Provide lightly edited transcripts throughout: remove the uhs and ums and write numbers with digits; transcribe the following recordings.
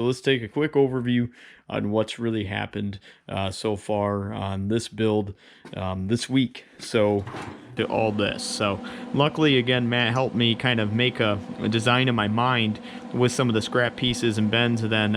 So let's take a quick overview on what's really happened so far on this build this week. So to all this. So luckily, again, Matt helped me kind of make a design in my mind with some of the scrap pieces and bends, and then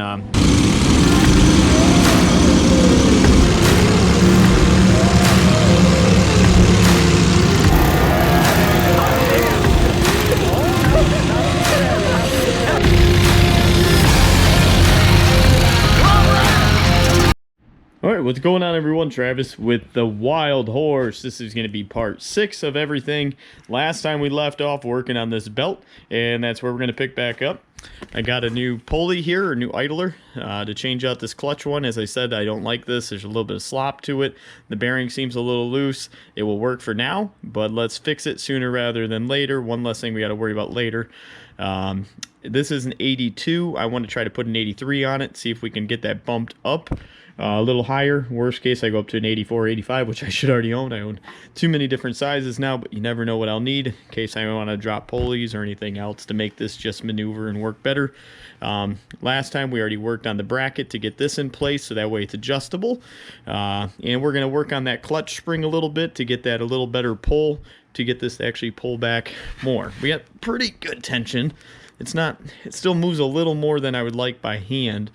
Alright, what's going on everyone? Travis with the Wild Horse. This is going to be part 6 of everything. Last time we left off working on this belt, and that's where we're going to pick back up. I got a new pulley here, a new idler, to change out this clutch one. As I said, I don't like this. There's a little bit of slop to it. The bearing seems a little loose. It will work for now, but let's fix it sooner rather than later. One less thing we got to worry about later. This is an 82. I want to try to put an 83 on it, see if we can get that bumped up a little higher. Worst case, I go up to an 84, 85, which I should already own. I own too many different sizes now, but you never know what I'll need in case I want to drop pulleys or anything else to make this just maneuver and work better. Last time we already worked on the bracket to get this in place so that way it's adjustable. And we're going to work on that clutch spring a little bit to get that a little better pull, to get this to actually pull back more. We got pretty good tension. It still moves a little more than I would like by hand,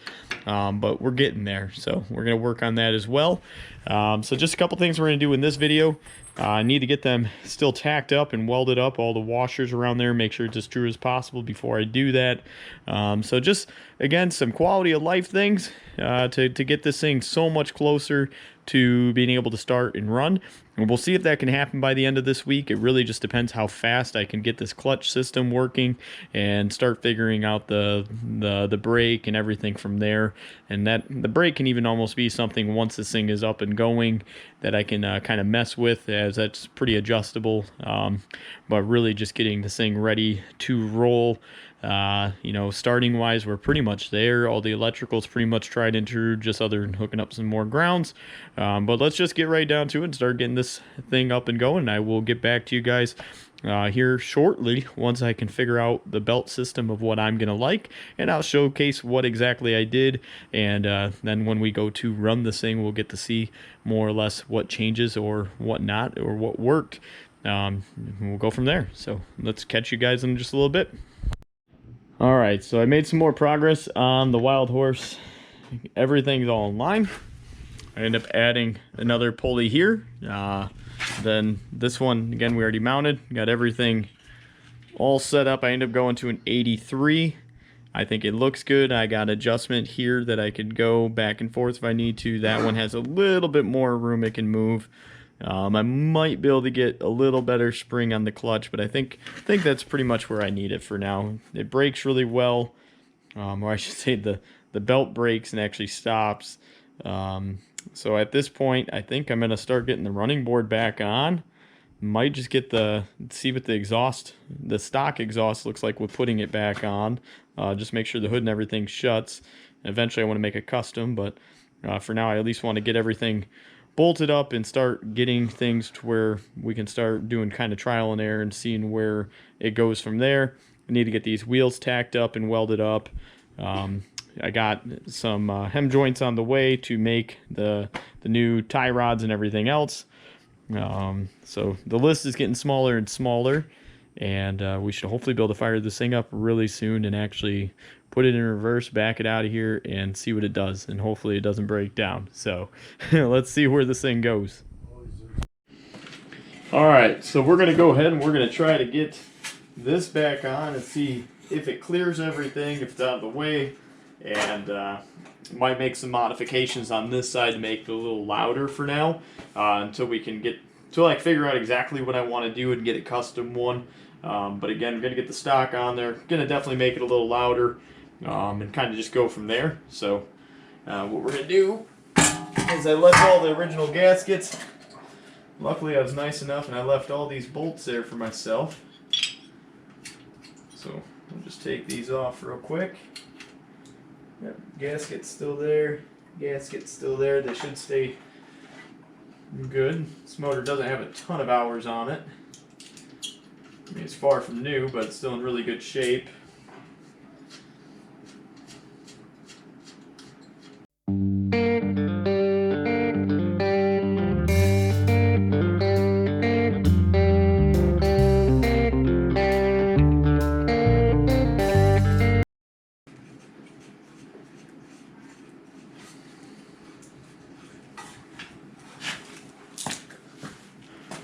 but we're getting there. So we're going to work on that as well. So just a couple things we're going to do in this video. I need to get them still tacked up and welded up, all the washers around there, make sure it's as true as possible before I do that. So just, again, some quality of life things to get this thing so much closer to being able to start and run. And we'll see if that can happen by the end of this week. It really just depends how fast I can get this clutch system working and start figuring out the brake and everything from there. And that the brake can even almost be something once this thing is up and going that I can kind of mess with, as that's pretty adjustable. But really just getting this thing ready to roll. You know, starting wise, we're pretty much there. All the electrical's pretty much tried and true, just other than hooking up some more grounds. But let's just get right down to it and start getting this thing up and going. I will get back to you guys here shortly once I can figure out the belt system of what I'm gonna like, and I'll showcase what exactly I did. And then when we go to run this thing, we'll get to see more or less what changes or what not, or what worked. We'll go from there. So let's catch you guys in just a little bit. Alright, so I made some more progress on the Wild Horse. Everything's all in line. I end up adding another pulley here. Then this one, again, we already mounted. Got everything all set up. I end up going to an 83. I think it looks good. I got adjustment here that I could go back and forth if I need to. That one has a little bit more room it can move. I might be able to get a little better spring on the clutch, but I think that's pretty much where I need it for now. It brakes really well, or I should say the belt brakes and actually stops. So at this point, I think I'm going to start getting the running board back on. Might just get see what the stock exhaust looks like with putting it back on. Just make sure the hood and everything shuts. Eventually I want to make a custom, but for now I at least want to get everything bolted up and start getting things to where we can start doing kind of trial and error and seeing where it goes from there. I need to get these wheels tacked up and welded up. I got some hem joints on the way to make the new tie rods and everything else. So the list is getting smaller and smaller, and we should hopefully be able to fire this thing up really soon and actually put it in reverse, back it out of here, and see what it does. And hopefully it doesn't break down. So let's see where this thing goes. Alright, so we're going to go ahead and we're going to try to get this back on and see if it clears everything, if it's out of the way. And might make some modifications on this side to make it a little louder for now, until I figure out exactly what I want to do and get a custom one. But again, I'm going to get the stock on there. Going to definitely make it a little louder, and kind of just go from there. So what we're going to do is I left all the original gaskets. Luckily I was nice enough and I left all these bolts there for myself. So we'll just take these off real quick. Yep, gasket's still there. Gasket's still there. They should stay good. This motor doesn't have a ton of hours on it. I mean, it's far from new, but it's still in really good shape.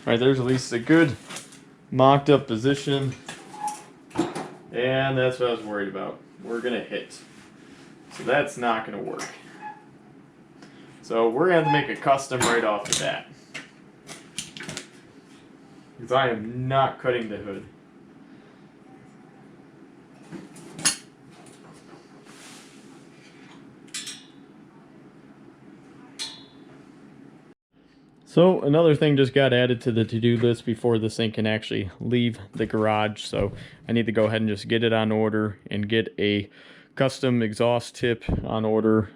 Right, there's at least a good mocked up position. And that's what I was worried about. We're gonna hit. So that's not gonna work. So we're gonna have to make a custom right off the bat. Because I am not cutting the hood. So another thing just got added to the to-do list before this thing can actually leave the garage. So I need to go ahead and just get it on order and get a custom exhaust tip on order.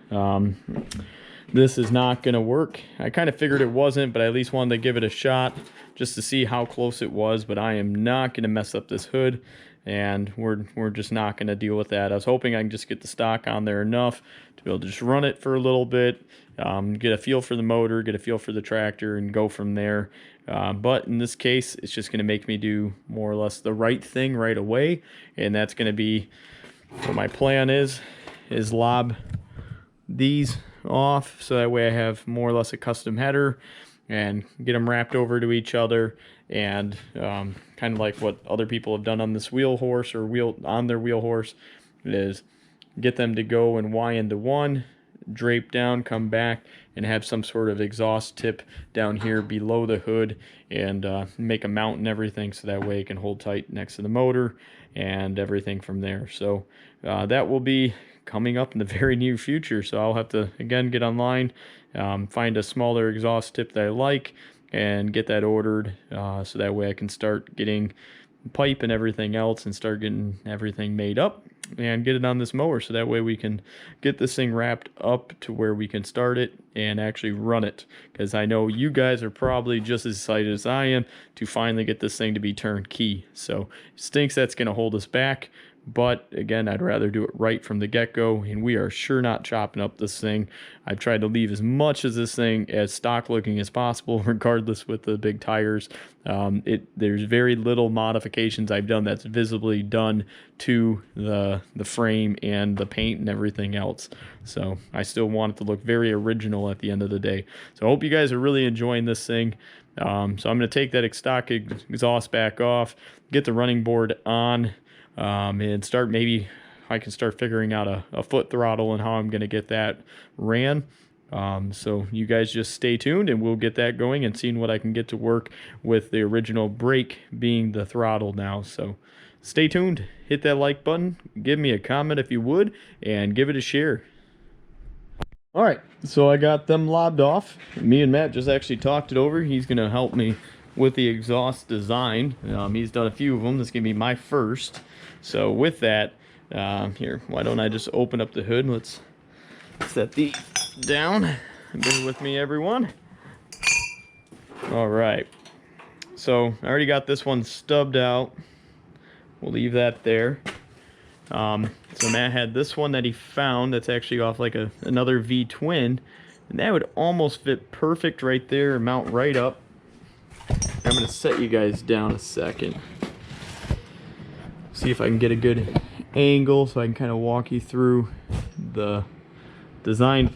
This is not going to work. I kind of figured it wasn't, but I at least wanted to give it a shot just to see how close it was. But I am not going to mess up this hood, and we're just not going to deal with that. I was hoping I can just get the stock on there enough to be able to just run it for a little bit, get a feel for the motor, get a feel for the tractor, and go from there. But in this case, it's just going to make me do more or less the right thing right away, and that's going to be what my plan is lob these off so that way I have more or less a custom header and get them wrapped over to each other, and kind of like what other people have done on this wheel horse or on their wheel horse is get them to go and Y into one, drape down, come back, and have some sort of exhaust tip down here below the hood, and make a mount and everything so that way it can hold tight next to the motor and everything from there. So that will be coming up in the very near future. So I'll have to again get online, find a smaller exhaust tip that I like, and get that ordered so that way I can start getting pipe and everything else and start getting everything made up and get it on this mower so that way we can get this thing wrapped up to where we can start it and actually run it, because I know you guys are probably just as excited as I am to finally get this thing to be turnkey. So it stinks that's going to hold us back, but again, I'd rather do it right from the get-go, and we are sure not chopping up this thing. I've tried to leave as much of this thing as stock looking as possible, regardless with the big tires. There's very little modifications I've done that's visibly done to the frame and the paint and everything else. So I still want it to look very original at the end of the day. So I hope you guys are really enjoying this thing. So I'm going to take that stock exhaust back off, get the running board on, and start, maybe I can start figuring out a foot throttle and how I'm going to get that ran. So you guys just stay tuned and we'll get that going and seeing what I can get to work with the original brake being the throttle now. So stay tuned, hit that like button, give me a comment if you would, and give it a share. All right, so I got them lobbed off. Me and Matt just actually talked it over. He's going to help me with the exhaust design. He's done a few of them. This is going to be my first. So with that, here, why don't I just open up the hood? Let's set these down. Bear with me, everyone. All right. So I already got this one stubbed out. We'll leave that there. So Matt had this one that he found that's actually off like another V-twin, and that would almost fit perfect right there and mount right up. I'm going to set you guys down a second. See if I can get a good angle so I can kind of walk you through the design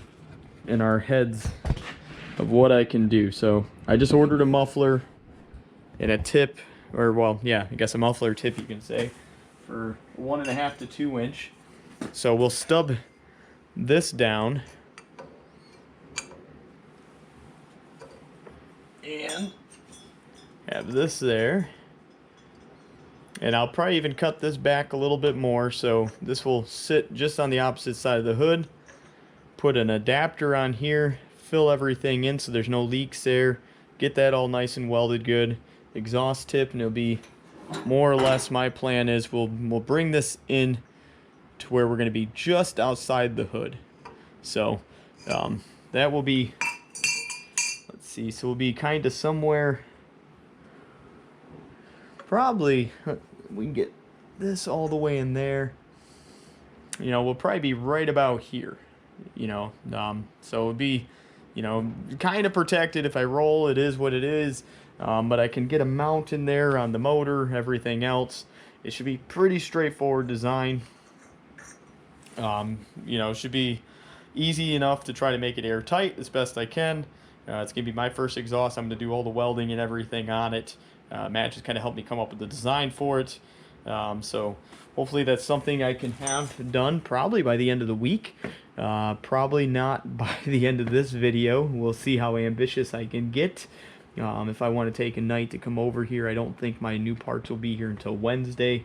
in our heads of what I can do. So I just ordered a muffler and a tip, or well, yeah, I guess a muffler tip you can say, for 1.5 to 2 inch. So we'll stub this down and have this there. And I'll probably even cut this back a little bit more, so this will sit just on the opposite side of the hood. Put an adapter on here, fill everything in so there's no leaks there. Get that all nice and welded good. Exhaust tip, and it'll be more or less, my plan is we'll bring this in to where we're going to be just outside the hood. So that will be, let's see, so we'll be kind of somewhere, probably, we can get this all the way in there. You know, we'll probably be right about here, you know. So it'll be, you know, kind of protected. If I roll, it is what it is. But I can get a mount in there on the motor, everything else. It should be pretty straightforward design. You know, it should be easy enough to try to make it airtight as best I can. It's going to be my first exhaust. I'm going to do all the welding and everything on it. Matt just kind of helped me come up with the design for it. So hopefully that's something I can have done probably by the end of the week. Probably not by the end of this video. We'll see how ambitious I can get. If I want to take a night to come over here, I don't think my new parts will be here until Wednesday.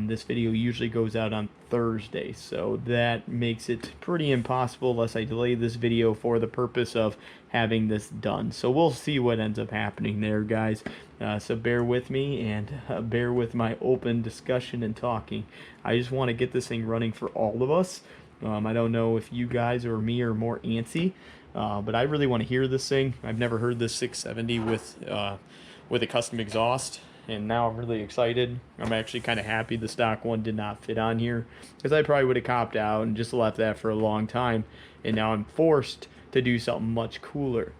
This video usually goes out on Thursday, so that makes it pretty impossible unless I delay this video for the purpose of having this done. So we'll see what ends up happening there, guys. So bear with me and bear with my open discussion and talking. I just want to get this thing running for all of us. I don't know if you guys or me are more antsy, but I really want to hear this thing. I've never heard this 670 with a custom exhaust. And now I'm really excited. I'm actually kind of happy the stock one did not fit on here, because I probably would have copped out and just left that for a long time. And now I'm forced to do something much cooler.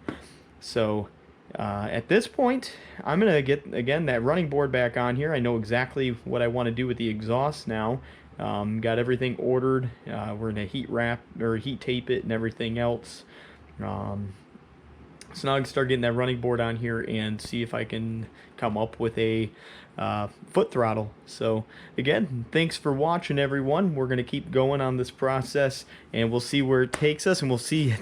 So at this point, I'm going to get, again, that running board back on here. I know exactly what I want to do with the exhaust now. Got everything ordered. We're going to heat wrap or heat tape it and everything else. So now I can start getting that running board on here and see if I can come up with a foot throttle. So again, thanks for watching, everyone. We're going to keep going on this process and we'll see where it takes us, and we'll see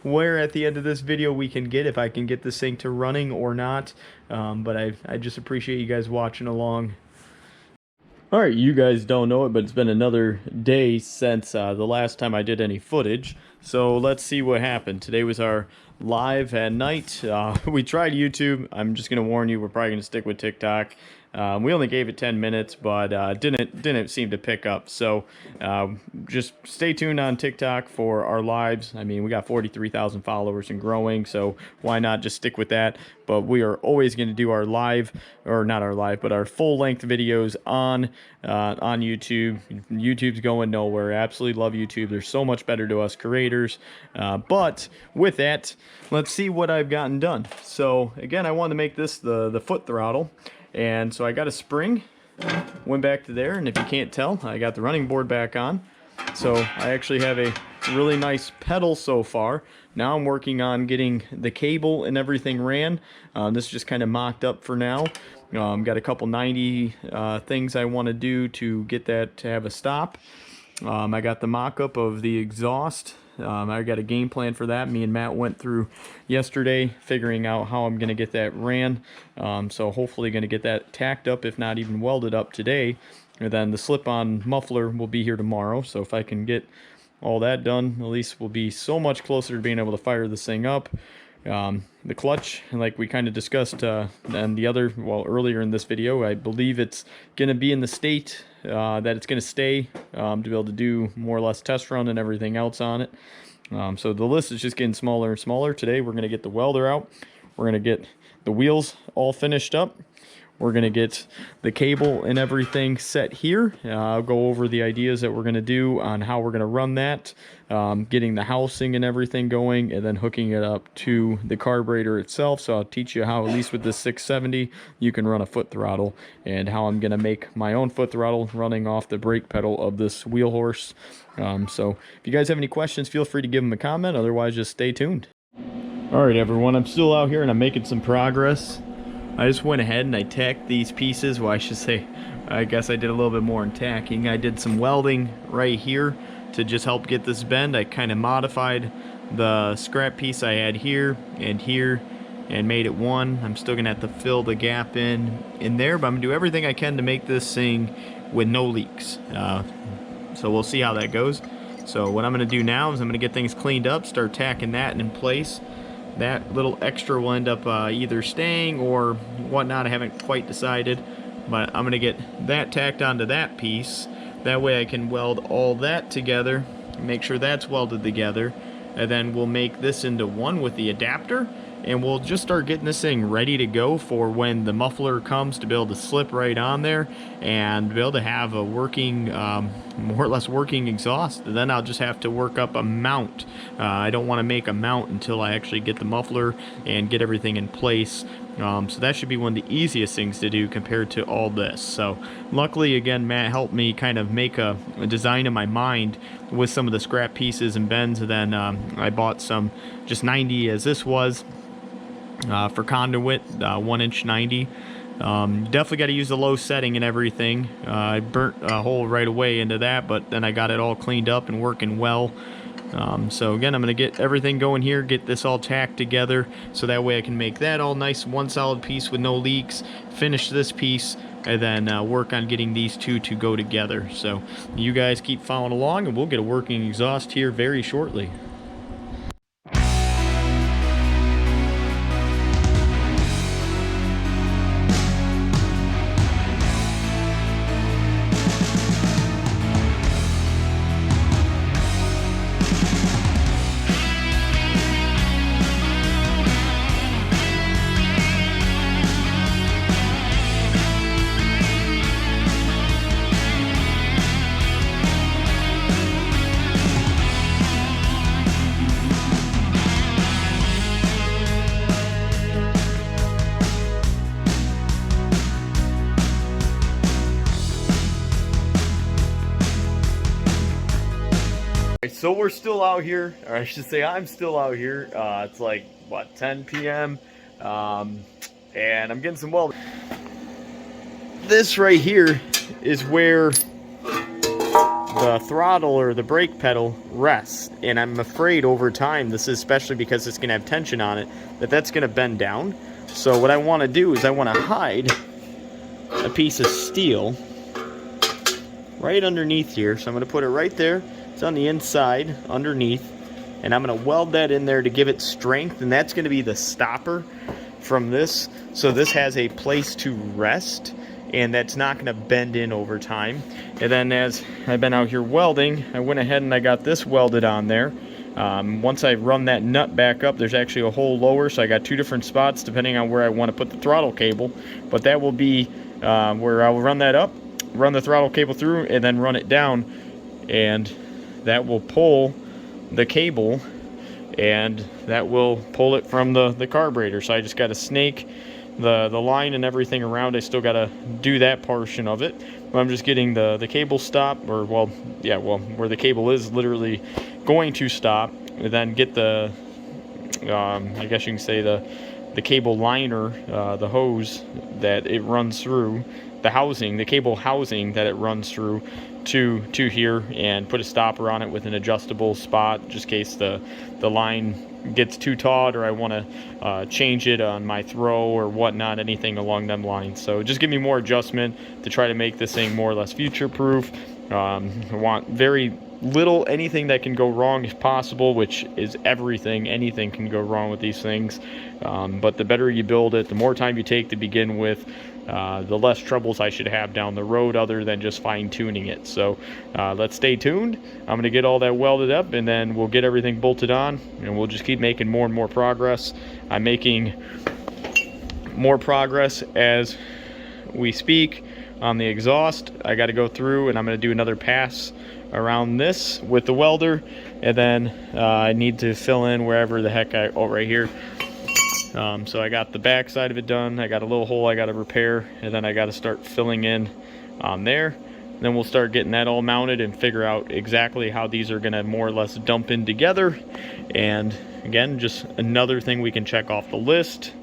where at the end of this video we can get, if I can get this thing to running or not. But I just appreciate you guys watching along. Alright, you guys don't know it, but it's been another day since the last time I did any footage. So let's see what happened. Today was our live at night. We tried YouTube. I'm just going to warn you, we're probably going to stick with TikTok. We only gave it 10 minutes, but didn't seem to pick up. So just stay tuned on TikTok for our lives. I mean, we got 43,000 followers and growing, so why not just stick with that? But we are always going to do our live, or not our live, but our full-length videos on YouTube. YouTube's going nowhere. Absolutely love YouTube. They're so much better to us creators. But with that, let's see what I've gotten done. So again, I wanted to make this the foot throttle. And so I got a spring, went back to there, and if you can't tell, I got the running board back on. So I actually have a really nice pedal so far. Now I'm working on getting the cable and everything ran. This is just kind of mocked up for now. Got a couple 90 things I want to do to get that to have a stop. I got the mock-up of the exhaust. I got a game plan for that. Me and Matt went through yesterday figuring out how I'm going to get that ran. So hopefully going to get that tacked up, if not even welded up today. And then the slip-on muffler will be here tomorrow. So if I can get all that done, at least we'll be so much closer to being able to fire this thing up. The clutch, like we kind of discussed earlier in this video, I believe it's going to be in the state that it's going to stay to be able to do more or less test run and everything else on it. So the list is just getting smaller and smaller. Today we're going to get the welder out. We're going to get the wheels all finished up. We're going to get the cable and everything set here. I'll go over the ideas that we're going to do on how we're going to run that, getting the housing and everything going, and then hooking it up to the carburetor itself. So I'll teach you how, at least with this 670, you can run a foot throttle, and how I'm going to make my own foot throttle running off the brake pedal of this wheel horse. So if you guys have any questions, feel free to give them a comment. Otherwise, just stay tuned. All right, everyone, I'm still out here and I'm making some progress. I just went ahead and I tacked these pieces. Well, I should say, I guess I did a little bit more in tacking. I did some welding right here to just help get this bend. I kind of modified the scrap piece I had here and made it one. I'm still gonna have to fill the gap in there, but I'm gonna do everything I can to make this thing with no leaks. So we'll see how that goes. So what I'm gonna do now is I'm gonna get things cleaned up, start tacking that in place. That little extra will end up either staying or whatnot. I haven't quite decided, but I'm gonna get that tacked onto that piece. That way I can weld all that together, make sure that's welded together, and then we'll make this into one with the adapter, and we'll just start getting this thing ready to go for when the muffler comes, to be able to slip right on there and be able to have a working, more or less working exhaust. And then I'll just have to work up a mount. I don't want to make a mount until I actually get the muffler and get everything in place. So that should be one of the easiest things to do compared to all this. So luckily, again, Matt helped me kind of make a design in my mind with some of the scrap pieces and bends. And then I bought some just 90 as this was for conduit, 1-inch 90. Definitely got to use the low setting and everything. I burnt a hole right away into that, but then I got it all cleaned up and working well. So again, I'm going to get everything going here, get this all tacked together, so that way I can make that all nice, one solid piece with no leaks, finish this piece, and then work on getting these two to go together. So you guys keep following along, and we'll get a working exhaust here very shortly. So we're still out here, or I should say I'm still out here. It's like, what, 10 p.m. And I'm getting some welding. This right here is where the throttle or the brake pedal rests. And I'm afraid over time, this is especially because it's going to have tension on it, that's going to bend down. So what I want to do is I want to hide a piece of steel right underneath here. So I'm going to put it right there. It's on the inside, underneath, and I'm going to weld that in there to give it strength, and that's going to be the stopper from this. So this has a place to rest, and that's not going to bend in over time. And then as I've been out here welding, I went ahead and I got this welded on there. Once I run that nut back up, there's actually a hole lower, so I got two different spots depending on where I want to put the throttle cable. But that will be where I will run that up, run the throttle cable through, and then run it down, and that will pull the cable, and that will pull it from the carburetor. So I just got to snake the line and everything around. I still got to do that portion of it, but I'm just getting the cable stop, or well, where the cable is literally going to stop, and then get the I guess you can say the cable liner, the hose that it runs through, the housing, the cable housing that it runs through to here, and put a stopper on it with an adjustable spot just in case the line gets too taut, or I want to change it on my throw or whatnot, anything along them lines. So just give me more adjustment to try to make this thing more or less future proof. I want very little anything that can go wrong if possible, which is everything. Anything can go wrong with these things, but the better you build it, the more time you take to begin with, the less troubles I should have down the road, other than just fine-tuning it. So let's stay tuned. I'm going to get all that welded up, and then we'll get everything bolted on, and we'll just keep making more and more progress. I'm making more progress as we speak on the exhaust. I got to go through, and I'm going to do another pass around this with the welder, and then I need to fill in wherever the heck right here. So I got the back side of it done. I got a little hole I got to repair, and then I got to start filling in on there. Then we'll start getting that all mounted and figure out exactly how these are going to more or less dump in together. And again, just another thing we can check off the list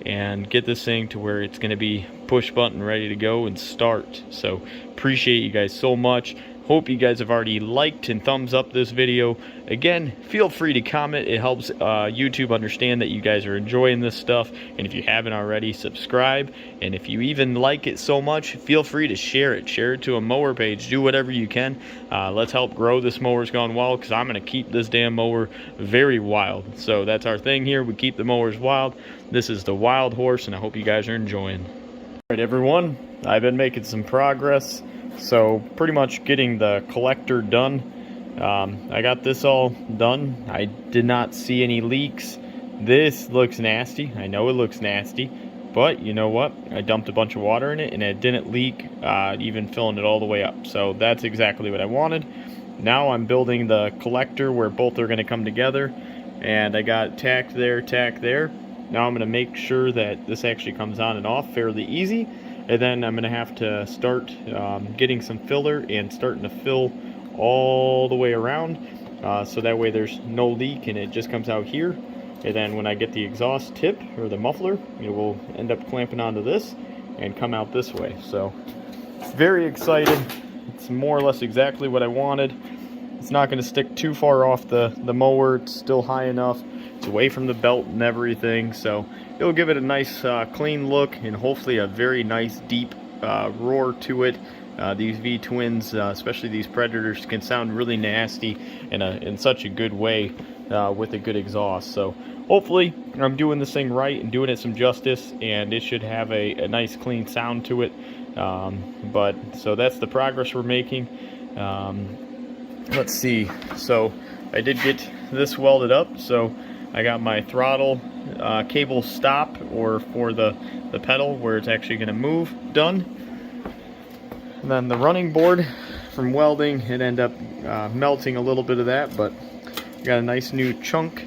and get this thing to where it's going to be push button ready to go and start. So appreciate you guys so much. Hope you guys have already liked and thumbs up this video. Again, feel free to comment. It helps YouTube understand that you guys are enjoying this stuff. And if you haven't already, subscribe. And if you even like it so much, feel free to share it. Share it to a mower page. Do whatever you can. Let's help grow this Mowers Gone Wild, because I'm going to keep this damn mower very wild. So that's our thing here. We keep the mowers wild. This is the Wild Horse, and I hope you guys are enjoying. All right, everyone. I've been making some progress. So pretty much getting the collector done. I got this all done. I did not see any leaks. This looks nasty. I know it looks nasty, but you know what? I dumped a bunch of water in it and it didn't leak, even filling it all the way up. So that's exactly what I wanted. Now I'm building the collector where both are going to come together, and I got tack there, tack there. Now I'm going to make sure that this actually comes on and off fairly easy, and then I'm going to have to start getting some filler and starting to fill all the way around, so that way there's no leak and it just comes out here. And then when I get the exhaust tip or the muffler, it will end up clamping onto this and come out this way. So very excited. It's more or less exactly what I wanted. It's not going to stick too far off the mower. It's still high enough. It's away from the belt and everything. So it'll give it a nice clean look and hopefully a very nice deep roar to it. These V-twins, especially these Predators, can sound really nasty in such a good way with a good exhaust. So hopefully I'm doing this thing right and doing it some justice, and it should have a nice clean sound to it. But so that's the progress we're making. Let's see. So I did get this welded up. So I got my throttle cable stop, or for the pedal where it's actually going to move, done. And then the running board from welding, it ended up melting a little bit of that, but got a nice new chunk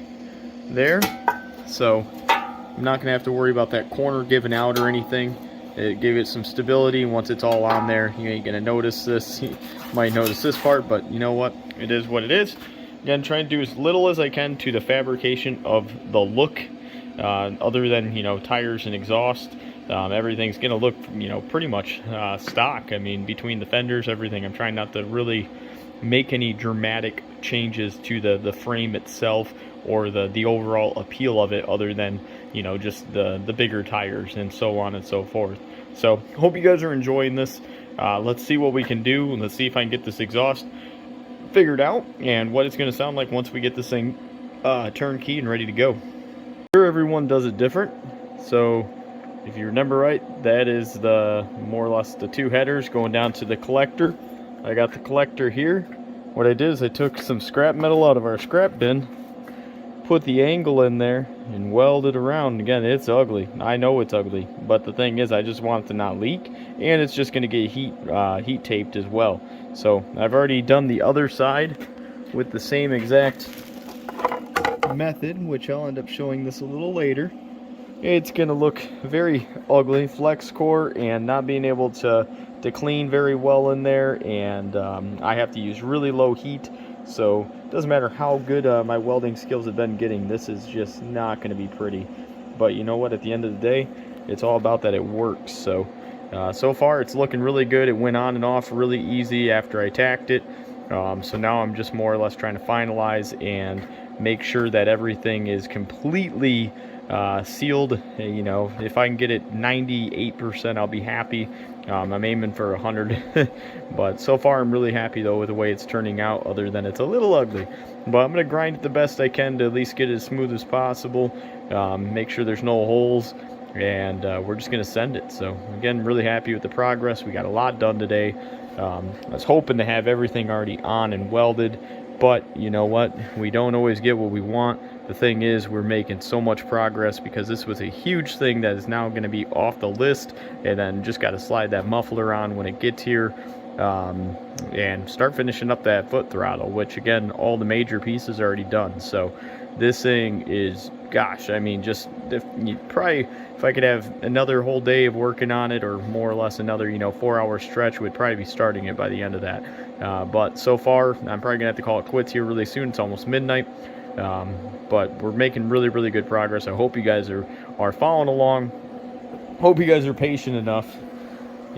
there. So I'm not going to have to worry about that corner giving out or anything. It gave it some stability. Once it's all on there, you ain't going to notice this. You might notice this part, but you know what? It is what it is. Again, trying to do as little as I can to the fabrication of the look, other than, you know, tires and exhaust. Everything's gonna look, you know, pretty much stock. I mean, between the fenders, everything, I'm trying not to really make any dramatic changes to the frame itself or the overall appeal of it, other than, you know, just the bigger tires and so on and so forth. So hope you guys are enjoying this. Let's see what we can do, and let's see if I can get this exhaust figured out and what it's going to sound like once we get this thing turnkey and ready to go. Sure, everyone does it different. So if you remember right, that is the more or less the two headers going down to the collector. I got the collector here. What I did is I took some scrap metal out of our scrap bin, put the angle in there, and welded around. Again, it's ugly. I know it's ugly, but the thing is, I just want it to not leak, and it's just going to get heat taped as well. So I've already done the other side with the same exact method, which I'll end up showing this a little later. It's going to look very ugly, flex core, and not being able to clean very well in there, and I have to use really low heat, so it doesn't matter how good my welding skills have been getting, this is just not going to be pretty. But you know what, at the end of the day, it's all about that it works. So so far it's looking really good. It went on and off really easy after I tacked it. So now I'm just more or less trying to finalize and make sure that everything is completely sealed. You know, if I can get it 98%, I'll be happy. I'm aiming for 100, but so far I'm really happy though with the way it's turning out, other than it's a little ugly. But I'm gonna grind it the best I can to at least get it as smooth as possible, make sure there's no holes, and we're just gonna send it. So again, really happy with the progress. We got a lot done today. I was hoping to have everything already on and welded, but you know what, we don't always get what we want. The thing is, we're making so much progress because this was a huge thing that is now going to be off the list, and then just got to slide that muffler on when it gets here, and start finishing up that foot throttle, which again, all the major pieces are already done. So this thing is, gosh, I mean, just if I could have another whole day of working on it, or more or less another, you know, 4-hour stretch, would probably be starting it by the end of that. But so far, I'm probably gonna have to call it quits here really soon. It's almost midnight. But we're making really, really good progress. I hope you guys are following along. Hope you guys are patient enough.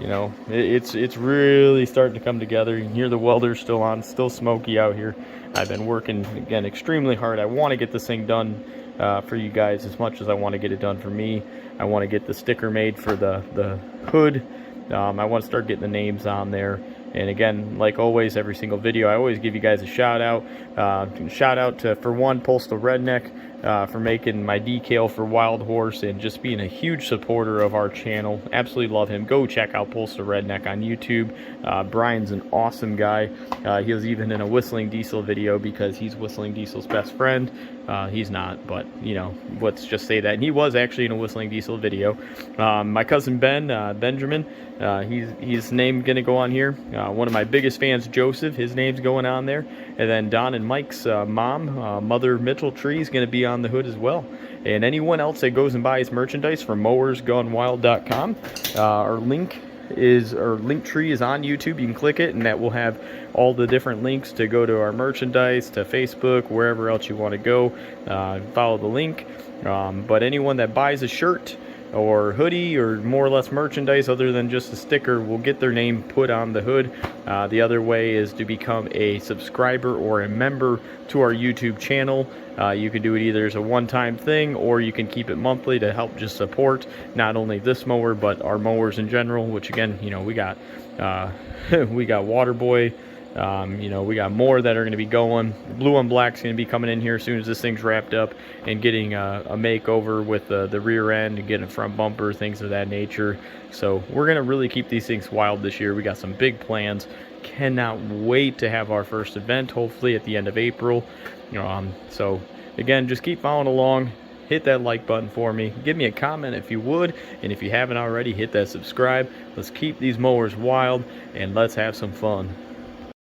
You know, it's really starting to come together. You can hear the welders still on, still smoky out here. I've been working, again, extremely hard. I want to get this thing done for you guys as much as I want to get it done for me. I want to get the sticker made for the hood. I want to start getting the names on there. And again, like always, every single video, I always give you guys a shout out. Shout out to, for one, Postal Redneck, for making my decal for Wild Horse and just being a huge supporter of our channel. Absolutely love him. Go check out Postal Redneck on YouTube. Brian's an awesome guy. He was even in a Whistling Diesel video because he's Whistling Diesel's best friend. He's not, but you know, let's just say that. And he was actually in a Whistling Diesel video. My cousin Ben, Benjamin, his name gonna go on here. One of my biggest fans, Joseph, his name's going on there. And then Don and Mike's mom, Mother Mitchell Tree, is gonna be on the hood as well. And anyone else that goes and buys merchandise from mowersgonewild.com, our link tree is on YouTube. You can click it, and that will have all the different links to go to our merchandise, to Facebook, wherever else you want to go. Follow the link. But anyone that buys a shirt or hoodie or more or less merchandise other than just a sticker will get their name put on the hood. The other way is to become a subscriber or a member to our YouTube channel. You can do it either as a one-time thing, or you can keep it monthly to help just support not only this mower but our mowers in general, which again, you know, we got we got Waterboy. You know, we got more that are going to be going. Blue and Black's going to be coming in here as soon as this thing's wrapped up and getting a makeover with the rear end and getting a front bumper, things of that nature. So we're going to really keep these things wild this year. We got some big plans. Cannot wait to have our first event, hopefully at the end of April. So again, just keep following along. Hit that like button for me. Give me a comment if you would. And if you haven't already, hit that subscribe. Let's keep these mowers wild and let's have some fun.